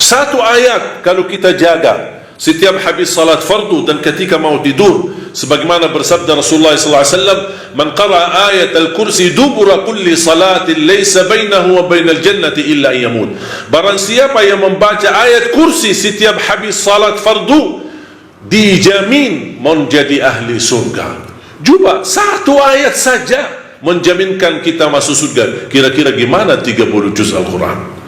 Satu ayat kalau kita jaga setiap habis salat fardu dan ketika mau tidur, sebagaimana bersabda Rasulullah SAW, man qara'a ayat al-kursi dubura kulli salatin laysa bainahu wa bainal jannati illa yamut. Barang siapa yang membaca ayat kursi setiap habis salat fardu, dijamin menjadi ahli surga. Cuba satu ayat saja menjaminkan kita masuk surga. Kira-kira gimana 30 juz Al-Quran?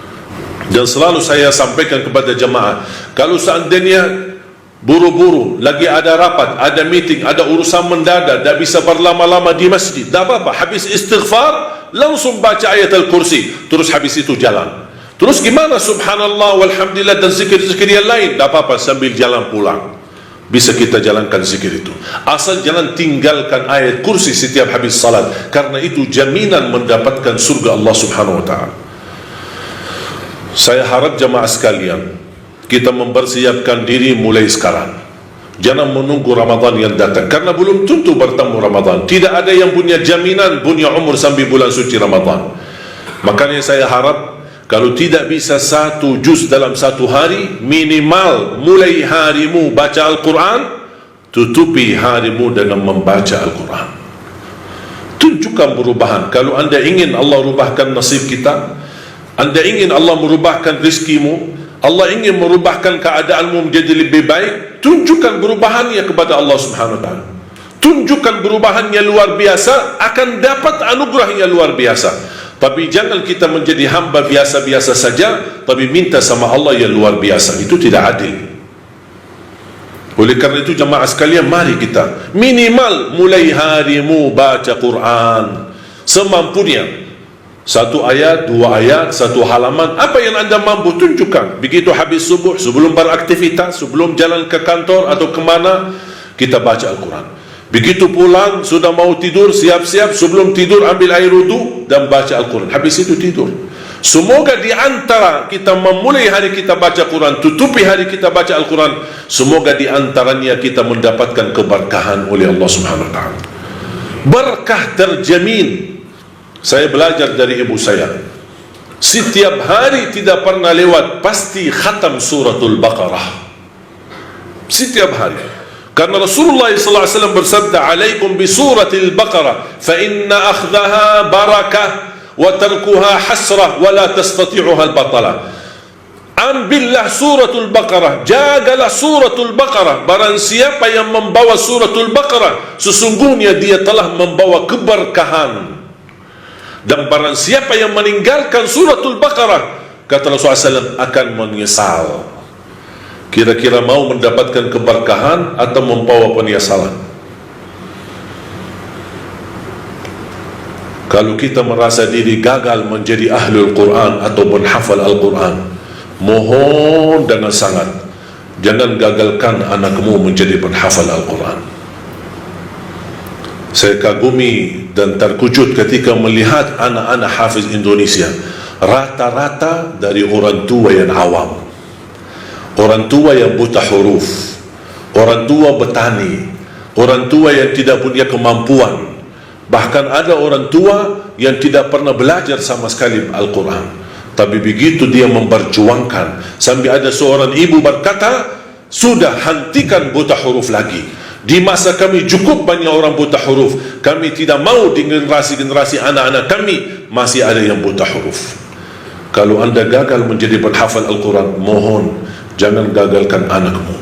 Dan selalu saya sampaikan kepada jemaah, kalau seandainya buru-buru, lagi ada rapat, ada meeting, ada urusan mendadak, tak bisa berlama-lama di masjid, tak apa-apa, habis istighfar langsung baca ayat Al-Kursi, terus habis itu jalan. Terus gimana subhanallah walhamdulillah dan zikir-zikir yang lain, tak apa-apa, sambil jalan pulang bisa kita jalankan zikir itu. Asal jangan tinggalkan ayat kursi setiap habis salat, karena itu jaminan mendapatkan surga Allah subhanahu wa ta'ala. Saya harap jemaah sekalian, kita mempersiapkan diri mulai sekarang. Jangan menunggu Ramadan yang datang, karena belum tentu bertemu Ramadan. Tidak ada yang punya jaminan punya umur sampai bulan suci Ramadan. Makanya saya harap, kalau tidak bisa 1 juz dalam 1 hari, minimal mulai harimu baca Al-Quran, tutupi harimu dengan membaca Al-Quran. Tunjukkan perubahan. Kalau anda ingin Allah rubahkan nasib kita, anda ingin Allah merubahkan rizkimu, Allah ingin merubahkan keadaanmu menjadi lebih baik, tunjukkan perubahannya kepada Allah subhanahu wa ta'ala. Tunjukkan perubahannya luar biasa, akan dapat anugerah yang luar biasa. Tapi jangan kita menjadi hamba biasa-biasa saja, tapi minta sama Allah yang luar biasa. Itu tidak adil. Oleh karena itu jemaah sekalian, mari kita minimal mulai harimu baca Quran semampunya. 1 ayat, 2 ayat, 1 halaman, apa yang anda mampu tunjukkan. Begitu habis subuh, sebelum beraktivitas, sebelum jalan ke kantor atau kemana, kita baca Al-Quran. Begitu pulang, sudah mau tidur, siap-siap, sebelum tidur ambil air wudu dan baca Al-Quran. Habis itu tidur. Semoga di antara kita memulai hari kita baca Quran, tutupi hari kita baca Al-Quran, semoga di antaranya kita mendapatkan keberkahan oleh Allah subhanahu wa ta'ala. Berkah terjamin. Saya belajar dari ibu saya, setiap hari tidak pernah lewat pasti khatam suratul Baqarah setiap hari, karena Rasulullah SAW bersabda, alaikum bi suratil Baqarah fa inna akhdaha barakah wa tarkuha hasrah wa la tastati'uha al-batalah. Ambillah suratul Baqarah, jagalah suratul Baqarah. Barang siapa yang membawa suratul Baqarah, sesungguhnya dia telah membawa keberkahan. Dan barang siapa yang meninggalkan suratul Baqarah, kata Rasulullah SAW, akan menyesal. Kira-kira mau mendapatkan keberkahan atau membawa penyesalan? Kalau kita merasa diri gagal menjadi ahlul Quran atau penghafal Al-Quran, mohon dengan sangat, jangan gagalkan anakmu menjadi penghafal Al-Quran. Saya kagumi dan terkejut ketika melihat anak-anak hafiz Indonesia rata-rata dari orang tua yang awam, orang tua yang buta huruf, orang tua petani, orang tua yang tidak punya kemampuan. Bahkan ada orang tua yang tidak pernah belajar sama sekali Al-Quran, tapi begitu dia memperjuangkan, sampai ada seorang ibu berkata, sudah, hentikan buta huruf lagi. Di masa kami cukup banyak orang buta huruf, kami tidak mau di generasi-generasi anak-anak kami masih ada yang buta huruf. Kalau anda gagal menjadi penghafal Al-Quran, mohon jangan gagalkan anakmu.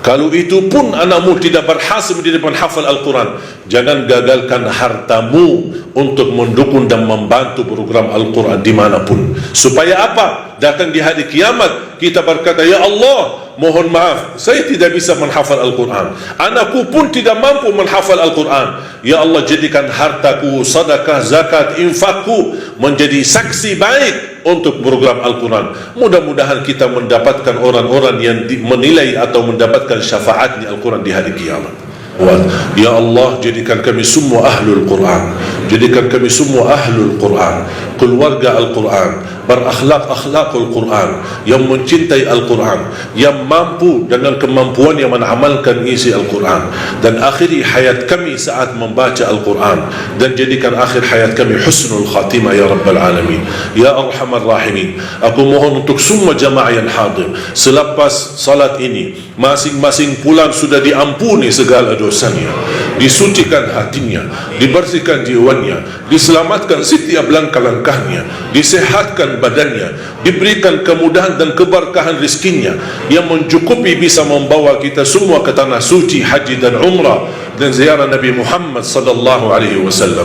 Kalau itu pun anakmu tidak berhasil menjadi penghafal Al-Quran, jangan gagalkan hartamu untuk mendukung dan membantu program Al-Quran dimanapun. Supaya apa? Datang di hari kiamat kita berkata, ya Allah, mohon maaf, saya tidak bisa menghafal Al-Quran, anakku pun tidak mampu menghafal Al-Quran. Ya Allah, jadikan hartaku, sedekah, zakat, infakku menjadi saksi baik untuk program Al-Quran. Mudah-mudahan kita mendapatkan orang-orang yang menilai atau mendapatkan syafaatnya Al-Quran di hari kiamat. Ya Allah, jadikan kami semua ahlul Quran, jadikan kami semua ahlul Quran, keluarga Al-Quran, berakhlak-akhlakul Quran, yang mencintai Al-Quran, yang mampu dengan kemampuan yang menamalkan isi Al-Quran, dan akhiri hayat kami saat membaca Al-Quran, dan jadikan akhir hayat kami husnul khatimah ya Rabbal Alamin. Ya Arhamar Rahimin, aku mohon untuk semua jamaah yang hadir, selepas salat ini masing-masing pulang sudah diampuni segala dosanya, disucikan hatinya, dibersihkan jiwanya, diselamatkan setiap langkah-langkahnya, disehatkan badannya, diberikan kemudahan dan keberkahan rizkinya yang mencukupi bisa membawa kita semua ke tanah suci haji dan umrah dan ziarah Nabi Muhammad sallallahu alaihi wasallam.